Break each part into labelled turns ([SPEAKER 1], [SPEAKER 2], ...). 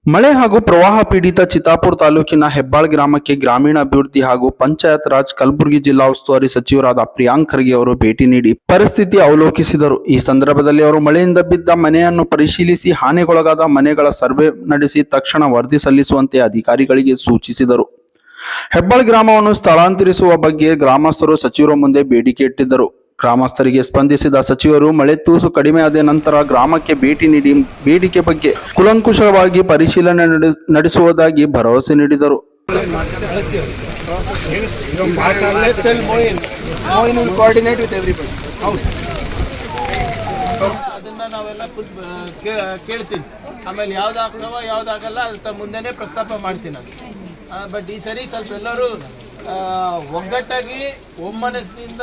[SPEAKER 1] ಮಳೆ ಹಾಗೂ ಪ್ರವಾಹ ಪೀಡಿತ ಚಿತ್ತಾಪುರ ತಾಲೂಕಿನ ಹೆಬ್ಬಾಳ್ ಗ್ರಾಮಕ್ಕೆ ಗ್ರಾಮೀಣ ಅಭಿವೃದ್ಧಿ ಹಾಗೂ ಪಂಚಾಯತ್ ರಾಜ್ ಕಲಬುರಗಿ ಜಿಲ್ಲಾ ಉಸ್ತುವಾರಿ ಸಚಿವರಾದ ಪ್ರಿಯಾಂಕ್ ಖರ್ಗೆ ಅವರು ಭೇಟಿ ನೀಡಿ ಪರಿಸ್ಥಿತಿ ಅವಲೋಕಿಸಿದರು. ಈ ಸಂದರ್ಭದಲ್ಲಿ ಅವರು ಮಳೆಯಿಂದ ಬಿದ್ದ ಮನೆಯನ್ನು ಪರಿಶೀಲಿಸಿ ಹಾನಿಗೊಳಗಾದ ಮನೆಗಳ ಸರ್ವೆ ನಡೆಸಿ ತಕ್ಷಣ ವರದಿ ಸಲ್ಲಿಸುವಂತೆ ಅಧಿಕಾರಿಗಳಿಗೆ ಸೂಚಿಸಿದರು. ಹೆಬ್ಬಾಳ್ ಗ್ರಾಮವನ್ನು ಸ್ಥಳಾಂತರಿಸುವ ಬಗ್ಗೆ ಗ್ರಾಮಸ್ಥರು ಸಚಿವರ ಮುಂದೆ ಬೇಡಿಕೆ ಇಟ್ಟಿದ್ದರು. ಗ್ರಾಮಸ್ಥರಿಗೆ ಸ್ಪಂದಿಸಿದ ಸಚಿವರು ಮಳೆ ತೂಸು ಕಡಿಮೆಯಾದ ನಂತರ ಗ್ರಾಮಕ್ಕೆ ಭೇಟಿ ನೀಡಿ ಬೇಡಿಕೆ ಬಗ್ಗೆ ಕೂಲಂಕುಷವಾಗಿ ಪರಿಶೀಲನೆ ನಡೆಸುವುದಾಗಿ ಭರವಸೆ ನೀಡಿದರು.
[SPEAKER 2] ಅದನ್ನ ನಾವೆಲ್ಲ ಕೇಳ್ತೀನಿ. ಆಮೇಲೆ ಯಾವ್ದಾಗ್ತಾವ ಯಾವ್ದಾಗಲ್ಲ ಅಂತ ಮುಂದೆನೆ ಪ್ರಸ್ತಾಪ ಮಾಡ್ತೀನಿ. ಬಟ್ ಈ ಸರಿ ಸ್ವಲ್ಪ ಎಲ್ಲರೂ ಒಗ್ಗಟ್ಟಾಗಿ ಒಮ್ಮನಸ್ಸಿನಿಂದ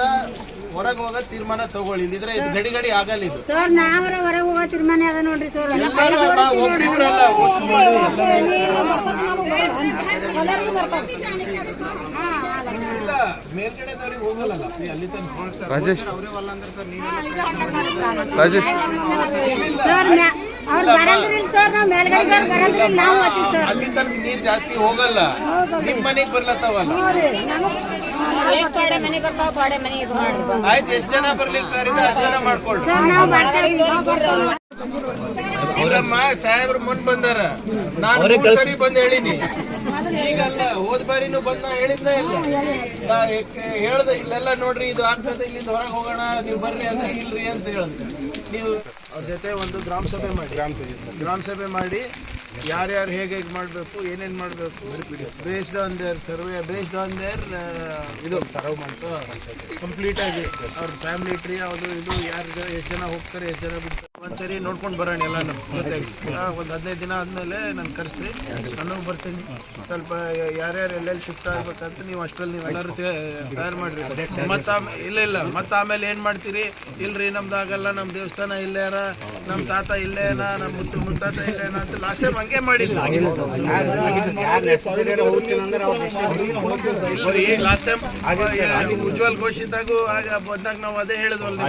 [SPEAKER 2] ಹೊರಗೆ ಹೋಗೋ ತೀರ್ಮಾನ ತಗೊಳ್ಳಿ. ಇದ್ರೆ ಇದು ಗಡಿ ಆಗಲ್ಲ. ಇದು
[SPEAKER 3] ಸರ್ ನಾವರ ಹೊರಗೆ ಹೋಗೋ ತೀರ್ಮಾನ ಅದ ನೋಡ್ರಿ ಸರ್.
[SPEAKER 2] ಒಬ್ರಿಬ್ರಲ್ಲ ಮೇಲ್ಗಡೆದವ್ರಿಗೆ ಹೋಗಲ್ಲ. ಅಲ್ಲಿ ತನಕ ರಾಜೇಶ್ ಅವರೇ ಅಲ್ಲ ಅಂದ್ರೆ ಸರ್ ನೀವೆಲ್ಲ ರಾಜೇಶ್
[SPEAKER 3] ಸರ್ ಅವ್ರು ಬರಲ್ರಿ ಸರ್. ನಾವು ಮೇಲ್ಗಡೆ ಬರಲ್ರಿ, ನಾವು ಹೋಗ್ತೀವಿ ಸರ್.
[SPEAKER 2] ಅಲ್ಲಿ ತನಕ ನೀರು ಜಾಸ್ತಿ ಹೋಗಲ್ಲ. ನಿಮ್ಮ ಮನೆಗೆ ಬರ್ಲತ್ತಾವಲ್ಲ. ಆಯ್ತು, ಎಷ್ಟು ಜನ ಬರ್ಲಿಕ್ಕೆ ಅಷ್ಟು ಜನ ಮಾಡ್ಕೊಳ್ರಿ. ಅವರಮ್ಮ ಸಾಹೇಬ್ರು ಮುಂದ್ ಬಂದಾರ. ನಾನು 3 ಸರಿ ಬಂದು ಹೇಳಿನಿ. ಈಗಲ್ಲ, ಹೋದ್ ಬಾರಿನೂ ಬಂದ ಹೇಳಿದ್ದೇ ಇಲ್ಲ. ಹೇಳ್ದೆ ಇಲ್ಲೆಲ್ಲ ನೋಡ್ರಿ ಇದು ಆಗ್ತದೆ, ಇಲ್ಲಿಂದ ಹೊರಗೆ ಹೋಗೋಣ, ನೀವು ಬರ್ರಿ ಅಂತ. ಇಲ್ರಿ ಅಂತ ಹೇಳಿದ್ರೆ ನೀವು ಅವ್ರ ಜೊತೆ ಒಂದು ಗ್ರಾಮ ಸಭೆ ಮಾಡಿ ಯಾರ್ಯಾರು ಹೇಗೆ ಮಾಡಬೇಕು, ಏನೇನು ಮಾಡಬೇಕು, based on there survey, based on there ಇದು ಕಂಪ್ಲೀಟ್ ಆಗಿ ಅವ್ರ ಫ್ಯಾಮಿಲಿ ಟ್ರೀ ಯಾವುದು ಇದು, ಯಾರು ಎಷ್ಟು ಜನ ಹೋಗ್ತಾರೆ, ಎಷ್ಟು ಜನ ಬಿಡ್ತಾರೆ, ಒಂದ್ಸರಿ ನೋಡ್ಕೊಂಡು ಬರೋಣ ಎಲ್ಲಾನು ಜೊತೆಗೆ. ಒಂದು 15 ದಿನ ಆದಮೇಲೆ ನಾನು ಕರೆಸ್ರಿ, ನಾನು ಬರ್ತೀನಿ. ಸ್ವಲ್ಪ ಯಾರ್ಯಾರು ಎಲ್ಲೆಲ್ಲಿ ಶಿಫ್ಟ್ ಆಗ್ಬೇಕಂತ ನೀವು ಅಷ್ಟರಲ್ಲಿ ನೀವು ಎಲ್ಲರೂ ತಯಾರು ಮಾಡಿರಿ. ಮತ್ತು ಇಲ್ಲ ಮತ್ತು ಆಮೇಲೆ ಏನು ಮಾಡ್ತೀರಿ? ಇಲ್ರಿ ನಮ್ದಾಗಲ್ಲ, ನಮ್ಮ ದೇವಸ್ಥಾನ ಇಲ್ಲೇನ, ನಮ್ಮ ತಾತ ಇಲ್ಲೇನ, ನಮ್ಮ ಮುತ್ತಾತ ಇಲ್ಲೇನ ಅಂತ ಲಾಸ್ಟ್ ಟೈಮ್ ಹಂಗೆ ಮಾಡಿಲ್ಲ. ಲಾಸ್ಟ್ ಟೈಮ್ ಉಜ್ವಲ್ ಘೋಷಿತಾಗೂ ಬಂದಾಗ ನಾವು ಅದೇ ಹೇಳಿದ್ವಲ್ಲ.